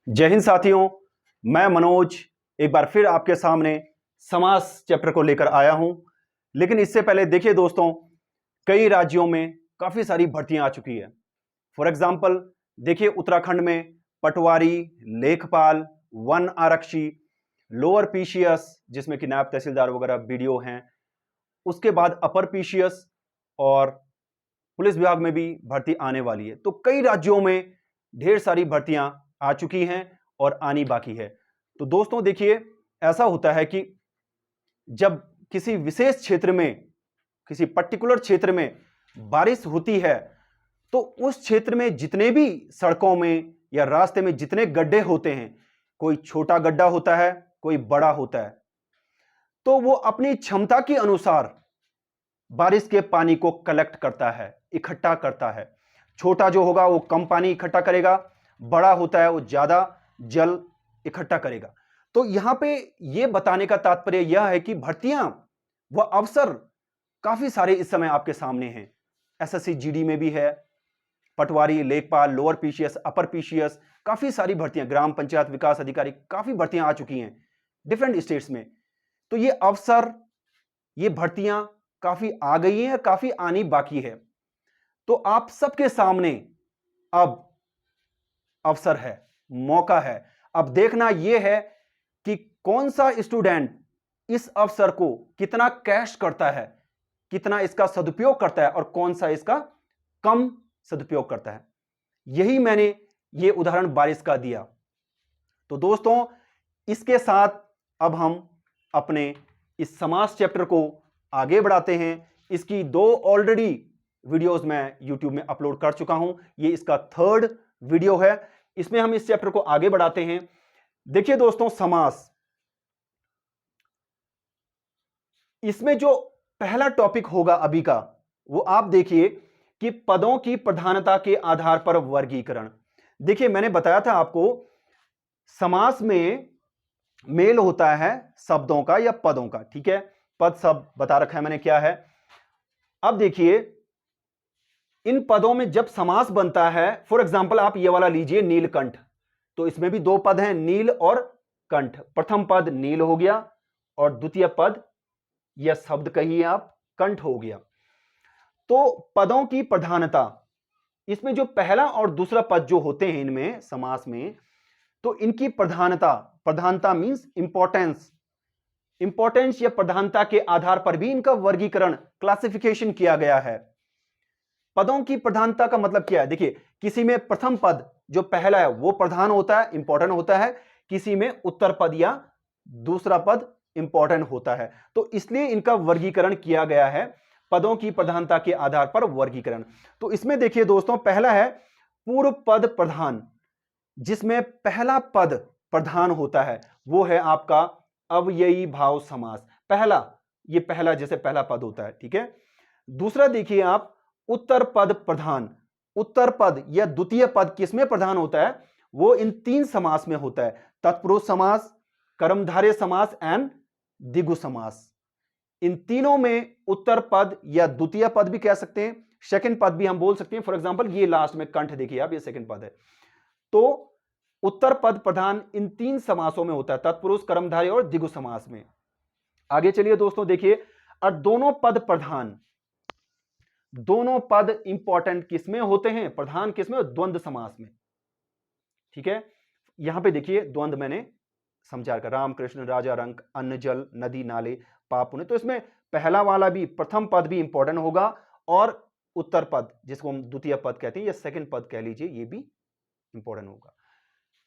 जय हिंद साथियों, मैं मनोज एक बार फिर आपके सामने समास चैप्टर को लेकर आया हूं। लेकिन इससे पहले देखिए दोस्तों, कई राज्यों में काफी सारी भर्तियां आ चुकी है। फॉर एग्जांपल देखिए, उत्तराखंड में पटवारी, लेखपाल, वन आरक्षी, लोअर पीसीएस जिसमें कि नायब तहसीलदार वगैरह बीडीओ हैं, उसके बाद अपर पीसीएस और पुलिस विभाग में भी भर्ती आने वाली है। तो कई राज्यों में ढेर सारी भर्तियां आ चुकी हैं और आनी बाकी है। तो दोस्तों देखिए, ऐसा होता है कि जब किसी विशेष क्षेत्र में, किसी पर्टिकुलर क्षेत्र में बारिश होती है तो उस क्षेत्र में जितने भी सड़कों में या रास्ते में जितने गड्ढे होते हैं, कोई छोटा गड्ढा होता है, कोई बड़ा होता है, तो वो अपनी क्षमता के अनुसार बारिश के पानी को कलेक्ट करता है, इकट्ठा करता है। छोटा जो होगा वो कम पानी इकट्ठा करेगा, बड़ा होता है वो ज्यादा जल इकट्ठा करेगा। तो यहां पे ये बताने का तात्पर्य यह है कि भर्तियां व अवसर काफी सारे इस समय आपके सामने हैं। एसएससी जीडी में भी है, पटवारी, लेखपाल, लोअर पीसीएस, अपर पीसीएस, काफी सारी भर्तियां, ग्राम पंचायत विकास अधिकारी, काफी भर्तियां आ चुकी हैं डिफरेंट स्टेट्स में। तो ये अवसर, ये भर्तियां काफी आ गई हैं, काफी आनी बाकी है। तो आप सबके सामने अब अवसर है, मौका है। अब देखना यह है कि कौन सा स्टूडेंट इस अवसर को कितना कैश करता है, कितना इसका सदुपयोग करता है और कौन सा इसका कम सदुपयोग करता है। यही मैंने ये उदाहरण बारिश का दिया। तो दोस्तों, इसके साथ अब हम अपने इस समास चैप्टर को आगे बढ़ाते हैं। इसकी 2 ऑलरेडी वीडियोस मैं यूट्यूब में अपलोड कर चुका हूं। ये इसका 3rd वीडियो है। इसमें हम इस चैप्टर को आगे बढ़ाते हैं। देखिए दोस्तों, समास, इसमें जो पहला टॉपिक होगा अभी का, वो आप देखिए कि पदों की प्रधानता के आधार पर वर्गीकरण। देखिए, मैंने बताया था आपको, समास में मेल होता है शब्दों का या पदों का, ठीक है। पद शब्द बता रखा है मैंने क्या है। अब देखिए, इन पदों में जब समास बनता है, फॉर एग्जांपल आप ये वाला लीजिए, नीलकंठ। तो इसमें भी 2 पद हैं, नील और कंठ। प्रथम पद नील हो गया और द्वितीय पद या शब्द कहिए आप, कंठ हो गया। तो पदों की प्रधानता, इसमें जो पहला और दूसरा पद जो होते हैं इनमें समास में, तो इनकी प्रधानता, प्रधानता मींस इंपॉर्टेंस, इंपॉर्टेंस या प्रधानता के आधार पर भी इनका वर्गीकरण, क्लासिफिकेशन किया गया है। पदों की प्रधानता का मतलब क्या है? देखिए, किसी में प्रथम पद जो पहला है वो प्रधान होता है, इंपॉर्टेंट होता है। किसी में उत्तर पद या दूसरा पद इंपॉर्टेंट होता है। तो इसलिए इनका वर्गीकरण किया गया है, पदों की प्रधानता के आधार पर वर्गीकरण। तो इसमें देखिए दोस्तों, पहला है पूर्व पद प्रधान, जिसमें पहला पद प्रधान होता है, वो है आपका अव्ययी भाव समास। पहला, ये पहला जैसे पहला पद होता है, ठीक है। दूसरा देखिए आप, उत्तर पद प्रधान। उत्तर पद या द्वितीय पद किसमें प्रधान होता है? वो इन 3 समास में होता है, तत्पुरुष समास, कर्मधारय समास एंड द्विगु समास। इन तीनों में उत्तर पद या द्वितीय पद भी कह सकते हैं, सेकंड पद भी हम बोल सकते हैं। फॉर एग्जांपल ये लास्ट में कंठ देखिए आप, ये सेकंड पद है। तो उत्तर पद प्रधान इन 3 समासों में होता है, तत्पुरुष, कर्मधारय और द्विगु समास में। आगे चलिए दोस्तों, देखिए, और दोनों पद प्रधान, दोनों पद इंपॉर्टेंट किसमें होते हैं? प्रधान किसमें? द्वंद्व समास में, ठीक है। यहां पे देखिए द्वंद्व मैंने समझा कर, राम कृष्ण, राजा रंक, अन्न जल, नदी नाले, पाप पुण्य। तो इसमें पहला वाला भी, प्रथम पद भी इंपॉर्टेंट होगा और उत्तर पद जिसको हम द्वितीय पद कहते हैं या सेकंड पद कह लीजिए, ये भी इंपॉर्टेंट होगा।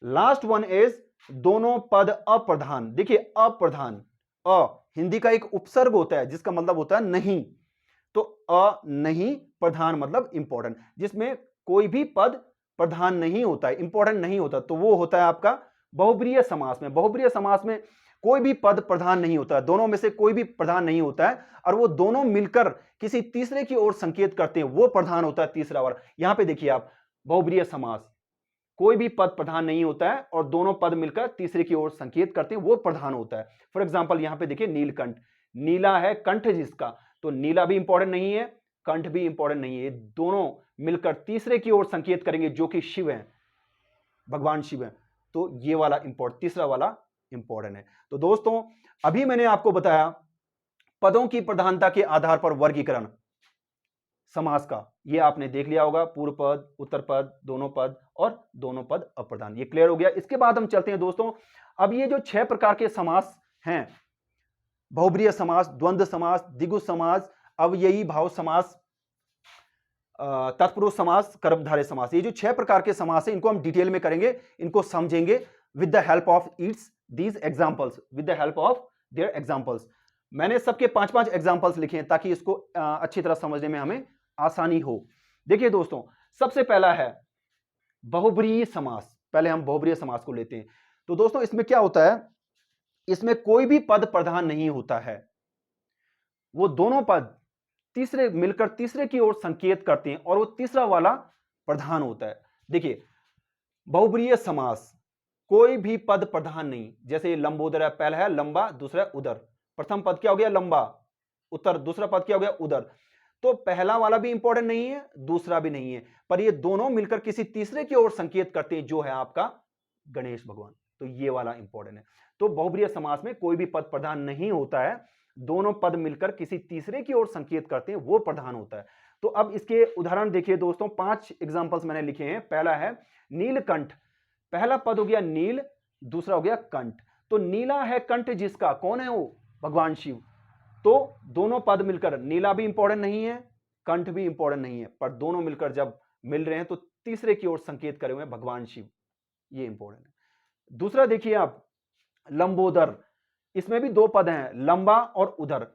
लास्ट वन इज दोनों पद अप्रधान। देखिए अप्रधान, अ हिंदी का एक उपसर्ग होता है जिसका मतलब होता है नहीं। तो अ नहीं, प्रधान मतलब इंपॉर्टेंट, जिसमें कोई भी पद प्रधान नहीं होता है, इंपॉर्टेंट नहीं होता, तो वो होता है आपका बहुब्रीहि समास में। बहुब्रीहि समास में कोई भी पद प्रधान नहीं होता है, दोनों में से कोई भी प्रधान नहीं होता है, और वो दोनों मिलकर किसी तीसरे की ओर संकेत करते हैं, वो प्रधान होता है तीसरा वाला। यहां पे देखिए आप, बहुब्रीहि समास, कोई भी पद प्रधान नहीं होता है और दोनों पद मिलकर तीसरे की ओर संकेत करते हैं, वो प्रधान होता है। फॉर एग्जाम्पल यहां पे देखिए, नीलकंठ, नीला है कंठ जिसका, तो नीला भी इंपॉर्टेंट नहीं है, कंठ भी इंपॉर्टेंट नहीं है, दोनों मिलकर तीसरे की ओर संकेत करेंगे जो कि शिव है, भगवान शिव है। तो ये वाला तीसरा वाला इंपॉर्टेंट है। तो दोस्तों अभी मैंने आपको बताया पदों की प्रधानता के आधार पर वर्गीकरण समास का, ये आपने देख लिया होगा, पूर्व पद, उत्तर पद, दोनों पद और दोनों पद अप्रधान, ये क्लियर हो गया। इसके बाद हम चलते हैं दोस्तों, अब ये जो 6 प्रकार के समास हैं, बहुब्रीहि समास, द्वंद्व समास, द्विगु समास, अवययी भाव समास, तत्पुरुष समास, कर्मधारय समास, ये जो 6 प्रकार के समास हैं इनको हम डिटेल में करेंगे, इनको समझेंगे with the help of these examples, with the help of their examples. मैंने सबके 5-5 एग्जांपल्स लिखे हैं ताकि इसको अच्छी तरह समझने में हमें आसानी हो। देखिए दोस्तों, सबसे पहला है बहुब्रीहि समास। पहले हम बहुब्रीहि समास को लेते हैं। तो दोस्तों इसमें क्या होता है, इसमें कोई भी पद प्रधान नहीं होता है, वो दोनों पद तीसरे मिलकर तीसरे की ओर संकेत करते हैं और वो तीसरा वाला प्रधान होता है। देखिए बहुब्रीहि समास, कोई भी पद प्रधान नहीं, जैसे लंबोदर है, पहला है लंबा, दूसरा है उदर, प्रथम पद क्या हो गया लंबा, उत्तर, दूसरा पद क्या हो गया उदर, तो पहला वाला भी इंपॉर्टेंट नहीं है, दूसरा भी नहीं है, पर ये दोनों मिलकर किसी तीसरे की ओर संकेत करते हैं जो है आपका गणेश भगवान, तो ये वाला इंपॉर्टेंट है। तो बहुब्रीहि समास में कोई भी पद प्रधान नहीं होता है, दोनों पद मिलकर किसी तीसरे की ओर संकेत करते हैं, वो प्रधान होता है। तो अब इसके उदाहरण देखिए दोस्तों, 5 एग्जांपल्स मैंने लिखे हैं। पहला है नीलकंठ, पहला पद हो गया नील, दूसरा हो गया कंठ, तो नीला है कंठ जिसका, कौन है वो, भगवान शिव, तो दोनों पद मिलकर, नीला भी इंपॉर्टेंट नहीं है, कंठ भी इंपॉर्टेंट नहीं है, पर दोनों मिलकर जब मिल रहे हैं तो तीसरे की ओर संकेत करे हुए भगवान शिव, ये इंपॉर्टेंट है। दूसरा देखिए आप लंबोदर, इसमें भी 2 पद हैं, लंबा और उदर,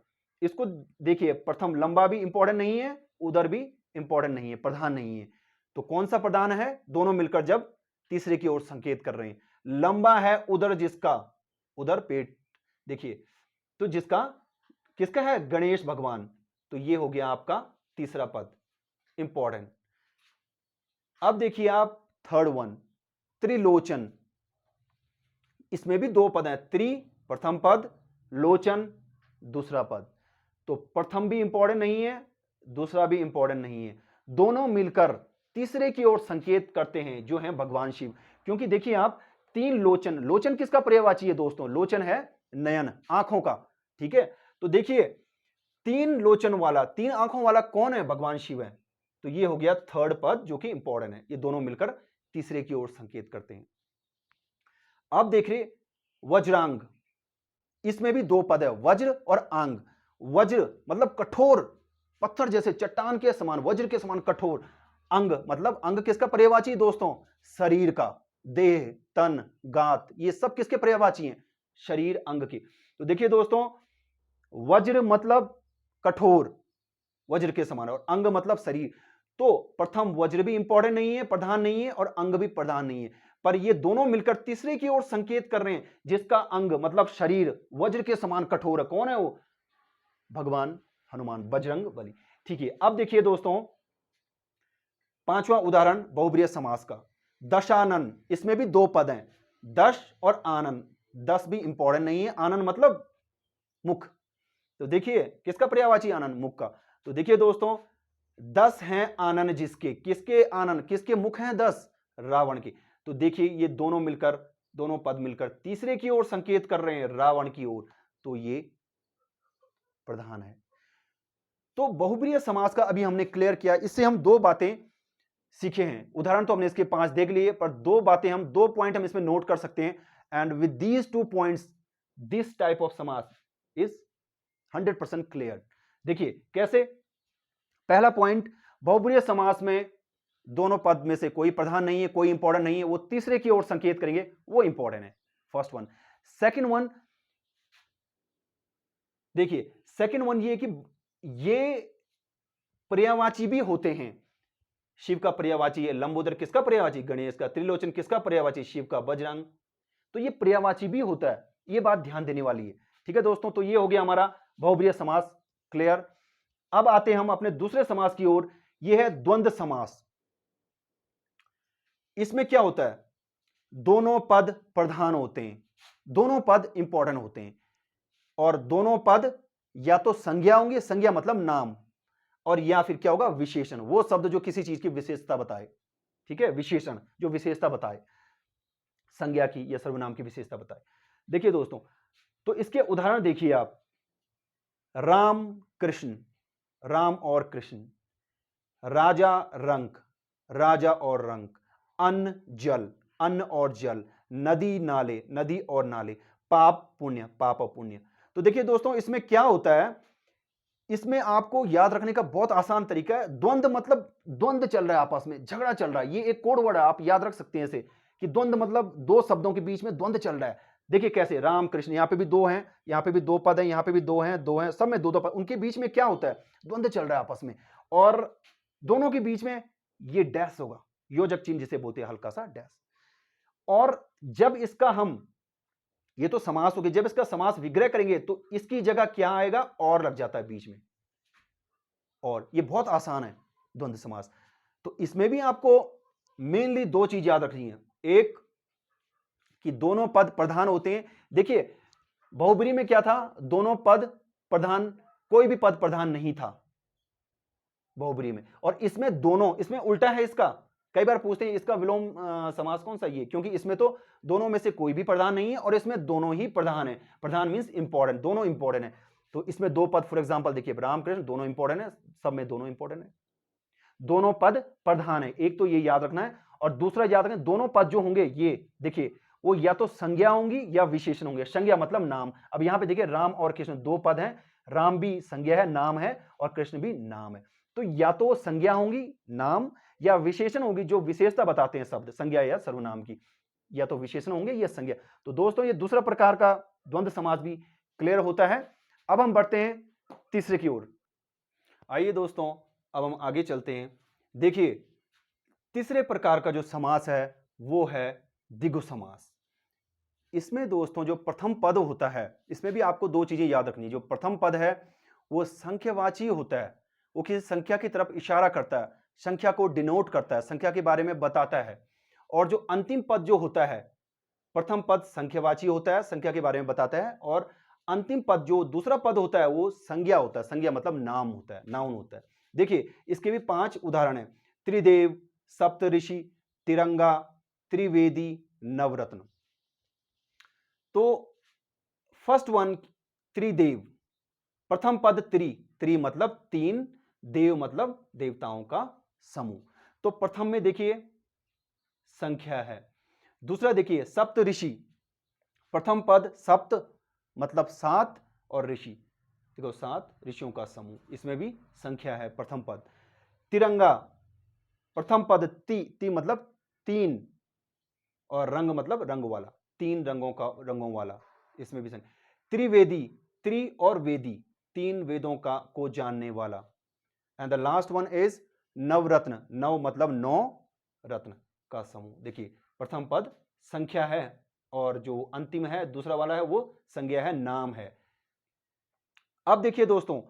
इसको देखिए, प्रथम लंबा भी इंपॉर्टेंट नहीं है, उदर भी इंपॉर्टेंट नहीं है, प्रधान नहीं है, तो कौन सा प्रधान है, दोनों मिलकर जब तीसरे की ओर संकेत कर रहे हैं। लंबा है उदर जिसका, उदर पेट, देखिए, तो जिसका किसका है, गणेश भगवान, तो ये हो गया आपका तीसरा पद इंपॉर्टेंट। अब देखिए आप थर्ड वन, त्रिलोचन, इसमें भी 2 पद हैं, त्रि प्रथम पद, लोचन दूसरा पद, तो प्रथम भी इंपॉर्टेंट नहीं है, दूसरा भी इंपॉर्टेंट नहीं है, दोनों मिलकर तीसरे की ओर संकेत करते हैं जो हैं भगवान शिव। क्योंकि देखिए आप 3 लोचन, लोचन किसका पर्यायवाची है दोस्तों, लोचन है नयन, आंखों का, ठीक है, तो देखिए 3 लोचन वाला, 3 आंखों वाला कौन है, भगवान शिव है, तो ये हो गया थर्ड पद जो कि इंपॉर्टेंट है, ये दोनों मिलकर तीसरे की ओर संकेत करते हैं। अब देखिए वज्रांग, इसमें भी 2 पद है, वज्र और आंग, वज्र मतलब कठोर, पत्थर जैसे चट्टान के समान, वज्र के समान कठोर, अंग मतलब, अंग किसका पर्यायवाची दोस्तों, शरीर का, देह, तन, गात, ये सब किसके पर्यायवाची हैं, शरीर, अंग की। तो देखिए दोस्तों, वज्र मतलब कठोर, वज्र के समान, और अंग मतलब शरीर, तो प्रथम वज्र भी इंपॉर्टेंट नहीं है, प्रधान नहीं है, और अंग भी प्रधान नहीं है, पर ये दोनों मिलकर तीसरे की ओर संकेत कर रहे हैं, जिसका अंग मतलब शरीर वज्र के समान कठोर है, कौन है वो, भगवान हनुमान, बजरंग बली। ठीक है, अब देखिए दोस्तों 5वां उदाहरण बहुब्रीहि समास का, दशानन, इसमें भी 2 पद हैं, दश और आनन, दस भी इंपॉर्टेंट नहीं है, आनन मतलब मुख, तो देखिए किसका पर्यायवाची, आनन, मुख का, तो देखिए दोस्तों 10 हैं आनन जिसके, किसके आनन, किसके मुख हैं 10, रावण के, तो देखिए ये दोनों मिलकर, दोनों पद मिलकर तीसरे की ओर संकेत कर रहे हैं, रावण की ओर, तो ये प्रधान है। तो बहुब्रीहि समास का अभी हमने क्लियर किया, इससे हम 2 बातें सीखे हैं, उदाहरण तो हमने इसके 5 देख लिए, पर 2 बातें हम, 2 पॉइंट हम इसमें नोट कर सकते हैं, and with these 2 points this type of समास इज 100% क्लियर। देखिए कैसे, पहला पॉइंट, बहुब्रीहि समास में दोनों पद में से कोई प्रधान नहीं है, कोई इंपॉर्टेंट नहीं है, वो तीसरे की ओर संकेत करेंगे, वो इंपॉर्टेंट है, फर्स्ट वन। सेकंड वन, देखिए सेकंड वन ये कि ये पर्यायवाची भी होते हैं, शिव का पर्यायवाची है, लंबोदर किसका पर्यायवाची, गणेश का, त्रिलोचन किसका पर्यायवाची, शिव का, बजरंग, तो ये पर्यायवाची भी होता है, ये बात ध्यान देने वाली है। ठीक है दोस्तों, तो ये हो गया हमारा बहुब्रीहि समास क्लियर। अब आते हैं हम अपने दूसरे समास की ओर, ये है द्वंद्व समास। इसमें क्या होता है, दोनों पद प्रधान होते हैं, दोनों पद इंपॉर्टेंट होते हैं, और दोनों पद या तो संज्ञा होंगे, संज्ञा मतलब नाम, और या फिर क्या होगा, विशेषण, वो शब्द जो किसी चीज की विशेषता बताए, ठीक है, विशेषण जो विशेषता बताए। संज्ञा की या सर्वनाम की विशेषता बताए। देखिए दोस्तों, तो इसके उदाहरण देखिए आप, राम कृष्ण, राम और कृष्ण, राजा रंक, राजा और रंक, अन्न जल, अन्न और जल, नदी नाले, नदी और नाले, पाप पुण्य, पाप और पुण्य। तो देखिए दोस्तों, इसमें क्या होता है, इसमें आपको याद रखने का बहुत आसान तरीका है। द्वंद्व मतलब द्वंद्व चल रहा है, आपस में झगड़ा चल रहा है, ये एक कोड वर्ड है, आप याद रख सकते हैं इसे, कि द्वंद्व मतलब दो शब्दों के बीच में द्वंद्व चल रहा है। देखिए कैसे, राम कृष्ण, यहां पे भी दो हैं, यहां पे भी दो पद हैं, यहां पे भी दो हैं, सब में दो दो पद, उनके बीच में क्या होता है, द्वंद्व चल रहा है आपस में, और दोनों के बीच में ये डैश होगा, योजक चिन्ह जिसे बोलते हैं, हल्का सा डैश। और जब इसका हम, ये तो समास हो गया, जब इसका समास विग्रह करेंगे तो इसकी जगह क्या आएगा, और लग जाता है बीच में, और ये बहुत आसान है द्वंद्व समास। तो इसमें भी आपको मेनली दो चीज याद रखनी है, एक कि दोनों पद प्रधान होते हैं। देखिए बहुब्री में क्या था, दोनों पद प्रधान, कोई भी पद प्रधान नहीं था बहुब्री में, और इसमें दोनों, इसमें उल्टा है इसका। कई बार पूछते हैं इसका विलोम समास कौन सा, ये, क्योंकि इसमें तो दोनों में से कोई भी प्रधान नहीं है और इसमें दोनों ही प्रधान है। प्रधान मींस इंपॉर्टेंट, दोनों इंपॉर्टेंट है। तो इसमें दो पद, फॉर एग्जांपल देखिए, रामकृष्ण, दोनों इंपॉर्टेंट है, सब में दोनों इंपॉर्टेंट है, दोनों पद प्रधान है, एक तो ये याद रखना है। और दूसरा याद रखें, दोनों पद जो होंगे ये देखिए, वो या तो संज्ञा होंगी या विशेषण होंगे। संज्ञा मतलब नाम। अब यहां पे देखिए, राम और कृष्ण दो पद हैं, राम भी संज्ञा है, नाम है, और कृष्ण भी नाम है। तो या तो संज्ञा होंगी नाम, या विशेषण होगी जो विशेषता बताते हैं शब्द, संज्ञा या सर्वनाम की, या तो विशेषण होंगे या संज्ञा। तो दोस्तों, ये दूसरा प्रकार का द्वंद्व समास भी क्लियर होता है। अब हम बढ़ते हैं तीसरे की ओर। आइए दोस्तों, अब हम आगे चलते हैं। देखिए तीसरे प्रकार का जो समास है वो है द्विगु समास। इसमें दोस्तों जो प्रथम पद होता है, इसमें भी आपको दो चीजें याद रखनी है। जो प्रथम पद है वो संख्यावाची होता है, वो किसी संख्या की तरफ इशारा करता है, संख्या को डिनोट करता है, संख्या के बारे में बताता है। और जो अंतिम पद जो होता है, प्रथम पद संख्यावाची होता है, संख्या के बारे में बताता है, और अंतिम पद जो दूसरा पद होता है वो संज्ञा होता है। संज्ञा मतलब नाम होता है, नाउन होता है। देखिए इसके भी 5 उदाहरण हैं, त्रिदेव, सप्तऋषि, तिरंगा, त्रिवेदी, नवरत्न। तो फर्स्ट वन, त्रिदेव, प्रथम पद त्रि, त्रि मतलब तीन, देव मतलब देवताओं का समूह। तो प्रथम में देखिए संख्या है। दूसरा देखिए सप्तऋषि, प्रथम पद सप्त मतलब 7, और ऋषि देखो 7 ऋषियों का समूह, इसमें भी संख्या है प्रथम पद। तिरंगा, प्रथम पद ती मतलब 3, और रंग मतलब रंग वाला, 3 रंगों वाला, इसमें भी संख्या। त्रिवेदी, त्रि और वेदी, 3 वेदों का को जानने वाला। And the last one is नवरत्न, नव मतलब 9 रत्न का समूह। देखिए प्रथम पद संख्या है, और जो अंतिम है दूसरा वाला है वो संज्ञा है, नाम है। अब देखिए दोस्तों,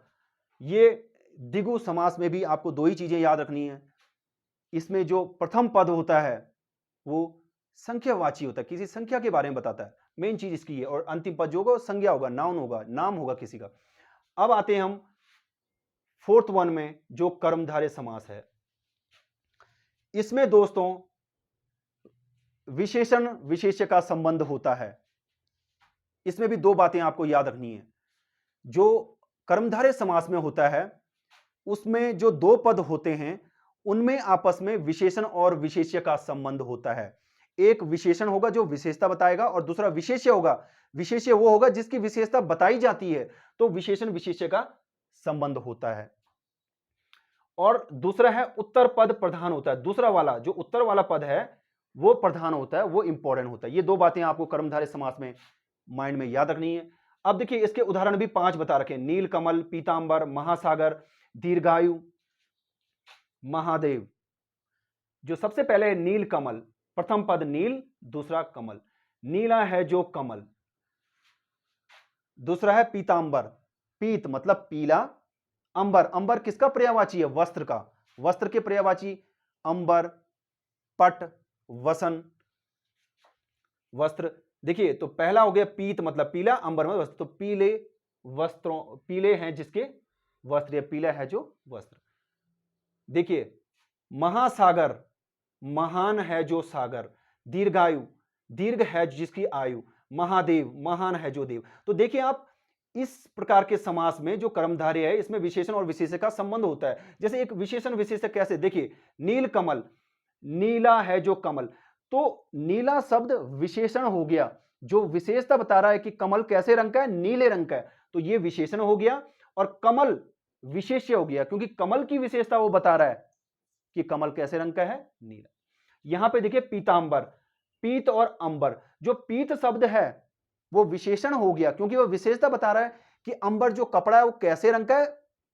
ये द्विगु समास में भी आपको दो ही चीजें याद रखनी है। इसमें जो प्रथम पद होता है वो संख्यावाची होता है, किसी संख्या के बारे में बताता है, मेन चीज इसकी है। और अंतिम पद जो होगा संज्ञा होगा, नाउन होगा, नाम होगा किसी का। अब आते हैं हम फोर्थ वन में, जो कर्मधारय समास है। इसमें दोस्तों विशेषण विशेष्य का संबंध होता है। इसमें भी दो बातें आपको याद रखनी है। जो कर्मधारय समास में होता है उसमें जो दो पद होते हैं उनमें आपस में विशेषण और विशेष्य का संबंध होता है। एक विशेषण होगा जो विशेषता बताएगा, और दूसरा विशेष्य होगा, विशेष्य वो होगा जिसकी विशेषता बताई जाती है। तो विशेषण विशेष्य का संबंध होता है। और दूसरा है उत्तर पद प्रधान होता है। दूसरा वाला जो उत्तर वाला पद है वो प्रधान होता है, वो इंपॉर्टेंट होता है। ये दो बातें आपको कर्मधारय समास में माइंड में याद रखनी है। अब देखिए इसके उदाहरण भी 5 बता रखे, नीलकमल, पीतांबर, महासागर, दीर्घायु, महादेव। जो सबसे पहले है नीलकमल, प्रथम पद नील, दूसरा कमल, नीला है जो कमल। दूसरा है पीतांबर, पीत मतलब पीला, अंबर, अंबर किसका पर्यायवाची है, वस्त्र का, वस्त्र के पर्यायवाची अंबर, पट, वसन, वस्त्र। देखिए तो पहला हो गया पीत मतलब पीला, अंबर मतलब वस्त्र। तो पीले वस्त्रों, पीले हैं जिसके वस्त्र, पीला है जो वस्त्र। देखिए महासागर, महान है जो सागर। दीर्घायु, दीर्घ है जिसकी आयु, महादेव, महान है जो देव। तो देखिए आप, इस प्रकार के समास में जो कर्मधारय है इसमें विशेषण और विशेषण का संबंध होता है। जैसे एक विशेषण विशेषक कैसे, देखिए नील कमल, नीला है जो कमल, तो नीला शब्द विशेषण हो गया, जो विशेषता बता रहा है कि कमल कैसे रंग का है, नीले रंग का है, तो ये विशेषण हो गया। और कमल विशेष्य हो गया, क्योंकि कमल की विशेषता वो बता रहा है कि कमल कैसे रंग का है, नीला। यहां पे देखिए पीतांबर, पीत और अंबर, जो पीत शब्द है वो विशेषण हो गया, क्योंकि वो विशेषता बता रहा है कि अंबर जो कपड़ा है वो कैसे रंग का है,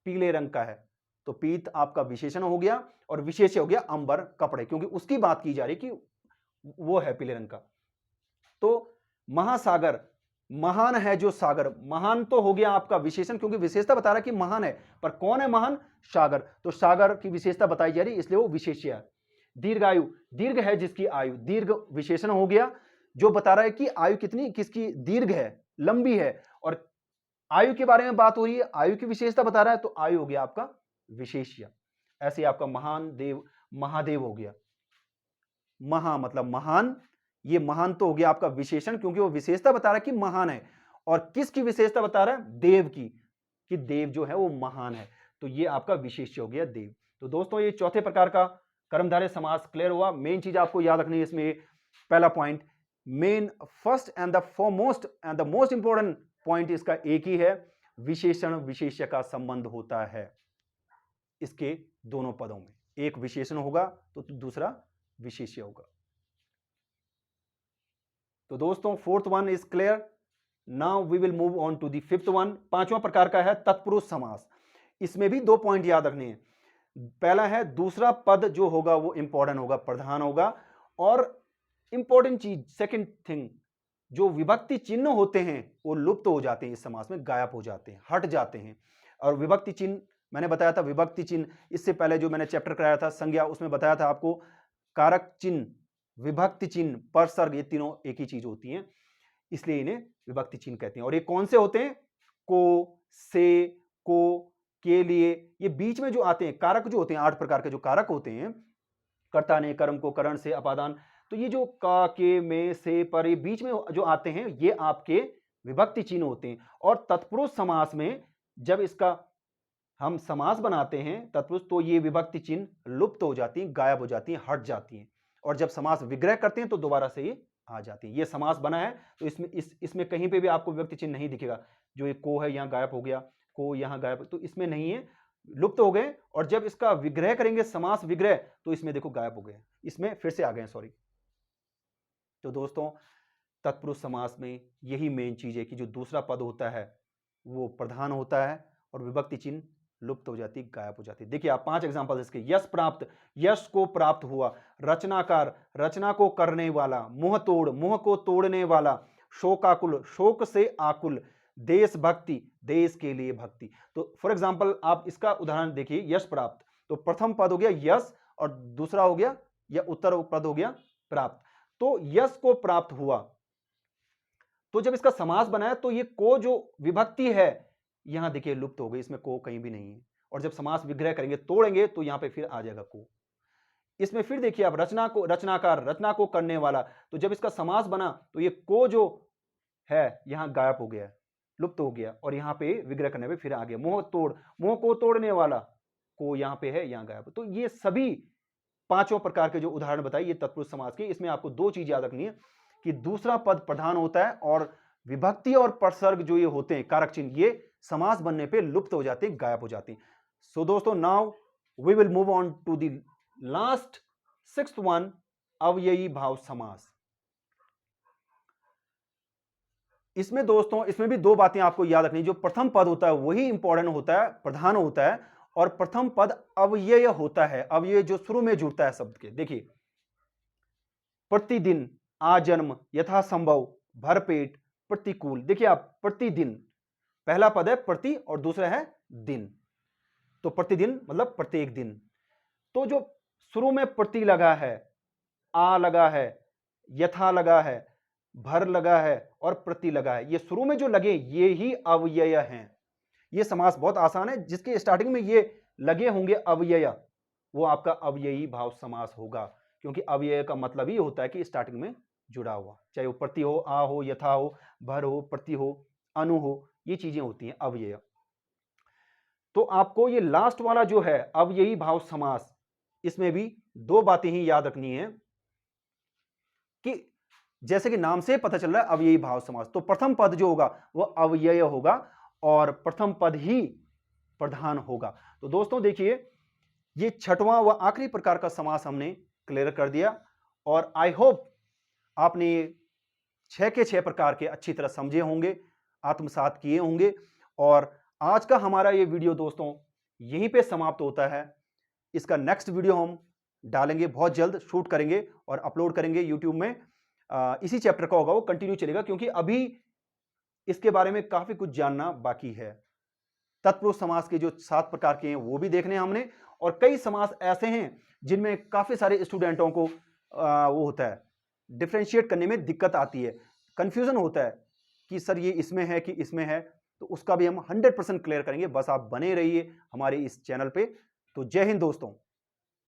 पीले रंग का है। तो पीत आपका विशेषण हो गया और विशेष्य हो गया अंबर कपड़े, क्योंकि उसकी बात की जा रही कि वो है पीले रंग का। तो महासागर, महान है जो सागर, महान तो हो गया आपका विशेषण, क्योंकि विशेषता बता रहा है कि महान है, पर कौन है महान, सागर, तो सागर की विशेषता बताई जा रही इसलिए वो विशेष्य है। दीर्घायु, दीर्घ है जिसकी आयु, दीर्घ विशेषण हो गया, जो बता रहा है कि आयु कितनी किसकी दीर्घ है, लंबी है, और आयु के बारे में बात हो रही है, आयु की विशेषता बता रहा है, तो आयु हो गया आपका विशेष्य। ऐसे आपका महान देव, महादेव हो गया, महा मतलब महान, ये महान तो हो गया आपका विशेषण, क्योंकि वो विशेषता बता रहा है कि महान है, और किसकी विशेषता बता रहा है, देव की, कि देव जो है वो महान है, तो ये आपका विशेष्य हो गया देव। तो दोस्तों ये चौथे प्रकार का कर्मधारय समास क्लियर हुआ। मेन चीज आपको याद रखनी है इसमें, पहला point, main first and the foremost and the most important point इसका एक ही है, विशेषण विशेष्य का संबंध होता है इसके दोनों पदों में, एक विशेषण होगा तो दूसरा विशेष्य होगा। तो दोस्तों fourth one is clear. Now we will move on to the fifth one. पांचवा प्रकार का है तत्पुरुष समास। इसमें भी दो पॉइंट याद रखने हैं। पहला है दूसरा पद जो होगा वो इंपॉर्टेंट होगा, प्रधान होगा, और इंपॉर्टेंट चीज सेकंड थिंग, जो विभक्ति चिन्ह होते हैं वो लुप्त हो जाते हैं, इस समास में गायब हो जाते हैं, हट जाते हैं। और विभक्ति चिन्ह मैंने बताया था, विभक्ति चिन्ह इससे पहले जो मैंने चैप्टर कराया था संज्ञा, उसमें बताया था आपको, कारक चिन्ह, विभक्ति चिन्ह, परसर्ग, ये तीनों एक ही चीज होती हैं, इसलिए इन्हें विभक्ति चिन्ह कहते हैं। और ये कौन से होते हैं, को, से, को, के लिए, ये बीच में जो आते हैं कारक जो होते हैं, 8 प्रकार के जो कारक होते हैं, कर्ता ने, कर्म को, करण से, अपादान, तो ये जो का, के, में, से, पर, ये बीच में जो आते हैं ये आपके विभक्ति चिन्ह होते हैं। और तत्पुरुष समास में जब इसका हम समास बनाते हैं तत्पुरुष, तो ये विभक्ति चिन्ह लुप्त हो जाती हैं, गायब हो जाती हैं, हट जाती हैं, और जब समास विग्रह करते हैं तो दोबारा से ये आ जाती है। ये समास बना है तो इसमें कहीं पे भी आपको विभक्ति चिन्ह नहीं दिखेगा। जो ये को है यहाँ गायब हो गया, को यहाँ गायब, तो इसमें नहीं है, लुप्त हो गए। और जब इसका विग्रह करेंगे, समास विग्रह, तो इसमें देखो गायब हो गए, इसमें फिर से आ गए, सॉरी। तो दोस्तों तत्पुरुष समास में यही मेन चीज है कि जो दूसरा पद होता है वो प्रधान होता है और विभक्ति चिन्ह लुप्त हो जाती, गायब हो जाती। देखिए आप 5 एग्जांपल इसके, यश प्राप्त, यश को प्राप्त हुआ, रचनाकार, रचना को करने वाला, मुंह तोड़, मुंह को तोड़ने वाला, शोकाकुल, शोक से आकुल, देशभक्ति, देश के लिए भक्ति। तो फॉर एग्जांपल आप इसका उदाहरण देखिए, यश प्राप्त, तो प्रथम पद हो गया यश और दूसरा हो गया या उत्तर पद हो गया प्राप्त। तो यश को प्राप्त हुआ, तो जब इसका समास बनाया तो ये को जो विभक्ति है यहां देखिए लुप्त हो गई, इसमें को कहीं भी नहीं है। और जब समास विग्रह करेंगे, तोड़ेंगे, तो यहां पे फिर आ जाएगा को। इसमें फिर देखिए आप रचना को, रचनाकार, रचना को करने वाला, तो जब इसका समास बना तो ये को जो है यहां गायब हो गया, लुप्त हो गया, और यहां पे विग्रह करने पे फिर आ गया। मुंह तोड़, मुंह को तोड़ने वाला, को यहां पे है, यहां गायब। तो ये सभी पांचों प्रकार के जो उदाहरण बताए ये तत्पुरुष समास के। इसमें आपको दो चीज याद रखनी है कि दूसरा पद प्रधान होता है और विभक्ति और प्रसर्ग जो ये होते हैं कारक चिन्ह, ये समास बनने पे लुप्त हो जाते हैं, गायब हो जाते हैं। सो दोस्तों now we will move on to the last 6th one, अव्ययी भाव समास। इसमें दोस्तों, इसमें भी दो बातें आपको याद रखनी, जो प्रथम पद होता है वही इंपॉर्टेंट होता है, प्रधान होता है, और प्रथम पद अव्यय होता है। अव्यय जो शुरू में जुड़ता है शब्द के, देखिए प्रतिदिन, आजन्म, यथासंभव, भरपेट, प्रतिकूल। देखिए आप प्रतिदिन, पहला पद है प्रति और दूसरा है दिन, तो प्रतिदिन मतलब प्रत्येक दिन। तो जो शुरू में प्रति लगा है, आ लगा है, यथा लगा है, भर लगा है और प्रति लगा है, ये शुरू में जो लगे ये ही अव्यय हैं। ये समास बहुत आसान है, जिसके स्टार्टिंग में ये लगे होंगे अव्यय, वो आपका अव्ययी भाव समास होगा, क्योंकि अव्यय का मतलब ही होता है कि स्टार्टिंग में जुड़ा हुआ, चाहे वो प्रति हो, आ हो, यथा हो, भर हो, प्रति हो, अनु हो, ये चीजें होती हैं अव्यय। तो आपको ये लास्ट वाला जो है अव्ययी भाव समास, इसमें भी दो बातें ही याद रखनी है कि जैसे कि नाम से पता चल रहा है अव्ययी भाव समास, तो प्रथम पद जो होगा वह अव्यय होगा और प्रथम पद ही प्रधान होगा। तो दोस्तों देखिए, ये छठवां व आखिरी प्रकार का समास हमने क्लियर कर दिया और आई होप आपने 6 के 6 प्रकार के अच्छी तरह समझे होंगे, आत्मसात किए होंगे। और आज का हमारा ये वीडियो दोस्तों यहीं पे समाप्त होता है। इसका नेक्स्ट वीडियो हम डालेंगे, बहुत जल्द शूट करेंगे और अपलोड करेंगे यूट्यूब में। इसी चैप्टर का होगा, वो कंटिन्यू चलेगा क्योंकि अभी इसके बारे में काफी कुछ जानना बाकी है। तत्पुरुष समास के जो 7 प्रकार के हैं वो भी देखने हमने, और कई समास ऐसे हैं जिनमें काफी सारे स्टूडेंटों को वो होता है, डिफरेंशिएट करने में दिक्कत आती है, कंफ्यूजन होता है कि सर ये इसमें है कि इसमें है। तो उसका भी हम 100% क्लियर करेंगे, बस आप बने रहिए हमारे इस चैनल पे। तो जय हिंद दोस्तों।